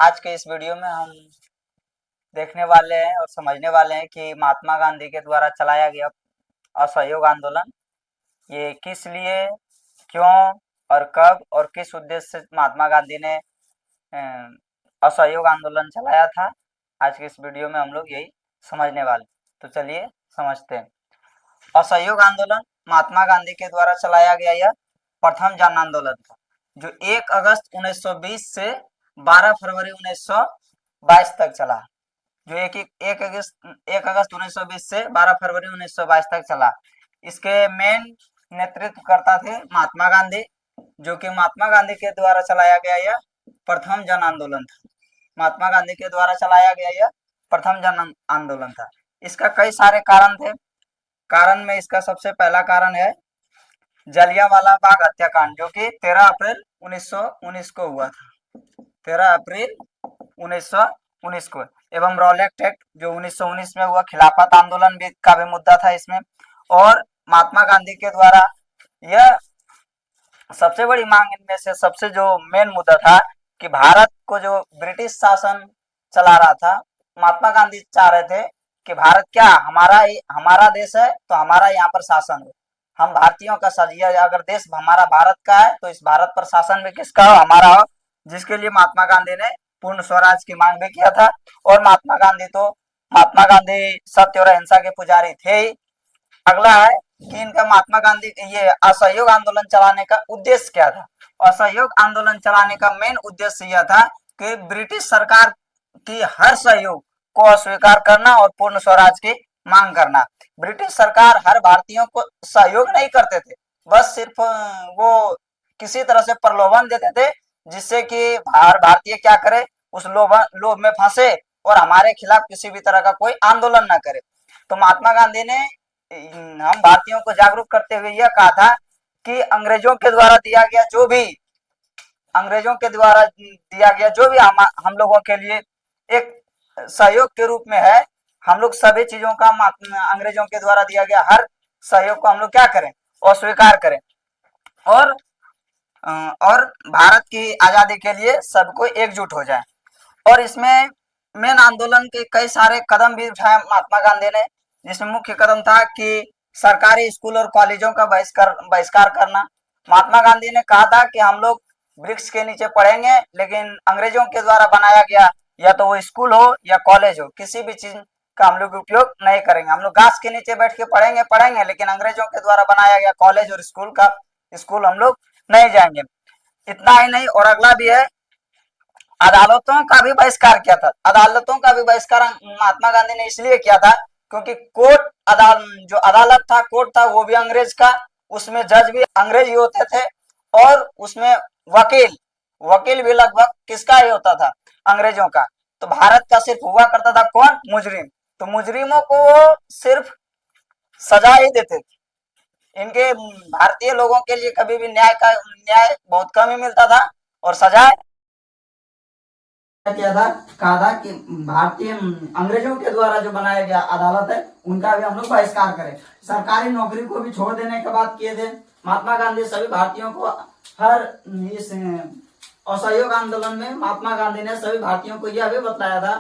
आज के इस वीडियो में हम देखने वाले हैं और समझने वाले हैं कि महात्मा गांधी के द्वारा चलाया गया असहयोग आंदोलन ये किस लिए, क्यों और कब और किस उद्देश्य से महात्मा गांधी ने असहयोग आंदोलन चलाया था। आज के इस वीडियो में हम लोग यही समझने वाले, तो चलिए समझते हैं। असहयोग आंदोलन महात्मा गांधी के द्वारा चलाया गया यह प्रथम जन आंदोलन था, जो 1 अगस्त 1920 से 12 फरवरी 1922 तक चला। जो 1 अगस्त 1920 से 12 फरवरी 1922 तक चला। इसके मेन नेतृत्वकर्ता थे महात्मा गांधी, जो कि महात्मा गांधी के द्वारा चलाया गया यह प्रथम जन आंदोलन था। महात्मा गांधी के द्वारा चलाया गया यह प्रथम जन आंदोलन था। इसका कई सारे कारण थे। कारण में इसका सबसे पहला कारण है जलियांवाला बाग हत्याकांड, जो कि 13 अप्रैल 1919 को हुआ था। 13 अप्रैल 1919 को, एवं रॉलेट एक्ट जो 1919 में हुआ। खिलाफत आंदोलन भी का भी मुद्दा था इसमें। और महात्मा गांधी के द्वारा यह सबसे बड़ी मांग इनमें से सबसे जो मेन मुद्दा था कि भारत को जो ब्रिटिश शासन चला रहा था, महात्मा गांधी चाह रहे थे कि भारत क्या हमारा देश है, तो हमारा यहाँ पर शासन हो, हम भारतीयों का सजिया, अगर देश हमारा भारत का है तो इस भारत पर शासन भी किसका हो, हमारा हो। जिसके लिए महात्मा गांधी ने पूर्ण स्वराज की मांग भी किया था। और महात्मा गांधी सत्य और अहिंसा के पुजारी थे ही। अगला है कि इनका महात्मा गांधी ये असहयोग आंदोलन चलाने का उद्देश्य क्या था। असहयोग आंदोलन चलाने का मेन उद्देश्य यह था कि ब्रिटिश सरकार की हर सहयोग को अस्वीकार करना और पूर्ण स्वराज की मांग करना। ब्रिटिश सरकार हर भारतीयों को सहयोग नहीं करते थे, बस सिर्फ वो किसी तरह से प्रलोभन देते थे, जिससे कि हर भारतीय क्या करे, उस लोभ में फंसे और हमारे खिलाफ किसी भी तरह का कोई आंदोलन न करे। तो महात्मा गांधी ने हम भारतीयों को जागरूक करते हुए यह कहा था कि अंग्रेजों के द्वारा दिया गया जो भी हम लोगों के लिए एक सहयोग के रूप में है, हम लोग सभी चीजों का अंग्रेजों के द्वारा दिया गया हर सहयोग को हम लोग क्या करें, अस्वीकार करें और भारत की आजादी के लिए सबको एकजुट हो जाए। और इसमें मेन आंदोलन के कई सारे कदम भी उठाए महात्मा गांधी ने, जिसमें मुख्य कदम था कि सरकारी स्कूल और कॉलेजों का बहिष्कार करना। महात्मा गांधी ने कहा था कि हम लोग वृक्ष के नीचे पढ़ेंगे, लेकिन अंग्रेजों के द्वारा बनाया गया या तो वो स्कूल हो या कॉलेज हो, किसी भी चीज का हम लोग उपयोग नहीं करेंगे। हम लोग घास के नीचे बैठ के पढ़ेंगे, लेकिन अंग्रेजों के द्वारा बनाया गया कॉलेज और स्कूल हम लोग नहीं जाएंगे। इतना ही नहीं, और अगला भी है, अदालतों का भी बहिष्कार किया था। अदालतों का भी बहिष्कार महात्मा गांधी ने इसलिए किया था क्योंकि जो अदालत था, कोर्ट था, वो भी अंग्रेज का, उसमें जज भी अंग्रेज ही होते थे, और उसमें वकील भी लगभग किसका ही होता था, अंग्रेजों का। तो भारत का सिर्फ हुआ करता था कौन, मुजरिम। तो मुजरिमों को वो सिर्फ सजा ही देते थे। इनके भारतीय लोगों के लिए कभी भी न्याय बहुत कम ही मिलता था, और सजा किया था, कहा था कि भारतीय अंग्रेजों के द्वारा जो बनाया गया अदालत है, उनका भी हम लोग बहिष्कार करें। सरकारी नौकरी को भी छोड़ देने की बात किए थे महात्मा गांधी सभी भारतीयों को। हर इस असहयोग आंदोलन में महात्मा गांधी ने सभी भारतीयों को यह भी बताया था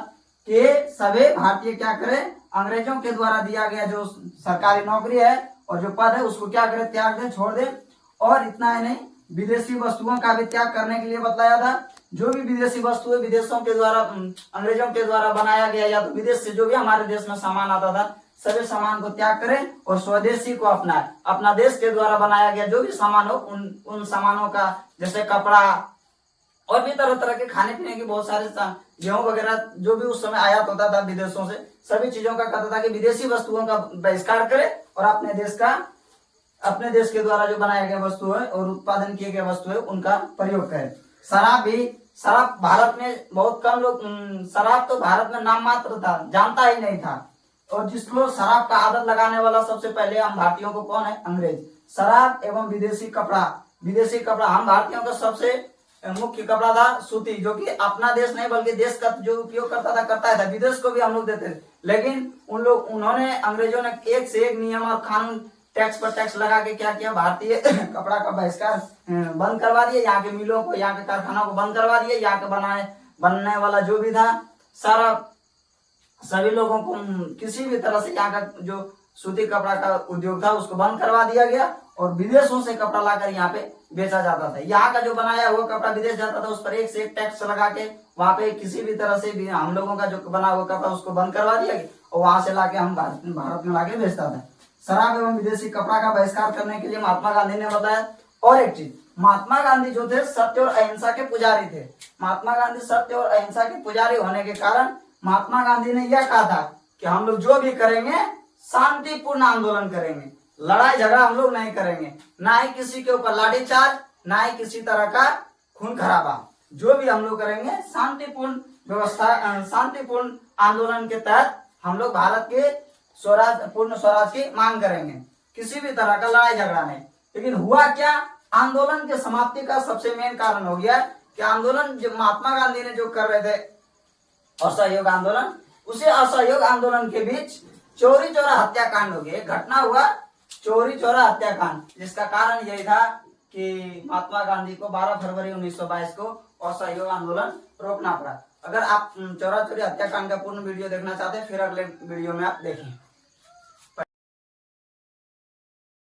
कि सभी भारतीय क्या करें, अंग्रेजों के द्वारा दिया गया जो सरकारी नौकरी है और जो पद है उसको क्या करें, त्याग दें, छोड़ दें। और इतना ही नहीं, विदेशी वस्तुओं का भी त्याग करने के लिए बताया था। जो भी विदेशी वस्तुएं विदेशों के द्वारा अंग्रेजों के द्वारा बनाया गया या तो विदेश से जो भी हमारे देश में सामान आता था, सभी सामान को त्याग करें और स्वदेशी को अपनाएं। अपना देश के द्वारा बनाया गया जो भी सामान हो, उन सामानों का, जैसे कपड़ा और भी तरह तरह के खाने पीने की बहुत सारे गेहूं वगैरह जो भी उस समय आयात होता था विदेशों से, सभी चीजों का कहता था कि विदेशी वस्तुओं का बहिष्कार करें और अपने देश के द्वारा जो बनाया गया वस्तु है और उत्पादन किए गए वस्तु है उनका प्रयोग करें। शराब भारत में बहुत कम लोग, शराब तो भारत में नाम मात्र था, जानता ही नहीं था। और जिसको शराब का आदत लगाने वाला सबसे पहले हम भारतीयों को कौन है, अंग्रेज। शराब एवं विदेशी कपड़ा हम भारतीयों का सबसे मुख्य कपड़ा था सूती, जो कि अपना देश नहीं बल्कि देश का जो उपयोग करता था, विदेश को भी हम लोग देते थे। लेकिन उन्होंने अंग्रेजों ने एक से एक नियम और कानून, टैक्स पर टैक्स लगा के क्या किया, भारतीय कपड़ा का बहिष्कार बंद करवा दिया। यहाँ के मिलों को, यहाँ के कारखानों को बंद करवा दिया। यहाँ के बनने वाला जो भी था सारा सभी लोगों को किसी भी तरह से यहाँ का जो सूती कपड़ा का उद्योग था उसको बंद करवा दिया गया और विदेशों से कपड़ा लाकर यहाँ पे बेचा जाता था। यहाँ का जो बनाया हुआ कपड़ा विदेश जाता था उस पर एक से एक टैक्स लगा के वहां पे किसी भी तरह से भी हम लोगों का जो बना हुआ कपड़ा उसको बंद करवा दिया गया और वहां से लाके हम भारत में लाके बेचता था। शराब एवं विदेशी कपड़ा का बहिष्कार करने के लिए महात्मा गांधी ने बताया। और एक चीज, महात्मा गांधी जो थे सत्य और अहिंसा के पुजारी थे। महात्मा गांधी सत्य और अहिंसा के पुजारी होने के कारण महात्मा गांधी ने यह कहा था कि हम लोग जो भी करेंगे शांतिपूर्ण आंदोलन करेंगे, लड़ाई झगड़ा हम लोग नहीं करेंगे, ना ही किसी के ऊपर लाठीचार्ज, ना ही किसी तरह का खून खराबा। जो भी हम लोग करेंगे शांतिपूर्ण व्यवस्था, शांतिपूर्ण आंदोलन के तहत हम लोग भारत के स्वराज, पूर्ण स्वराज की मांग करेंगे, किसी भी तरह का लड़ाई झगड़ा नहीं। लेकिन हुआ क्या, आंदोलन के समाप्ति का सबसे मेन कारण हो गया कि आंदोलन जो महात्मा गांधी ने जो कर रहे थे असहयोग आंदोलन, उसे असहयोग आंदोलन के बीच चोरी चोरा हत्याकांड हो गया। घटना हुआ चोरी चोरा हत्याकांड, जिसका कारण यही था कि महात्मा गांधी को 12 फरवरी 1922 को असहयोग आंदोलन रोकना पड़ा। अगर आप चोरा चोरी हत्याकांड का पूर्ण वीडियो देखना चाहते हैं फिर अगले वीडियो में आप देखें।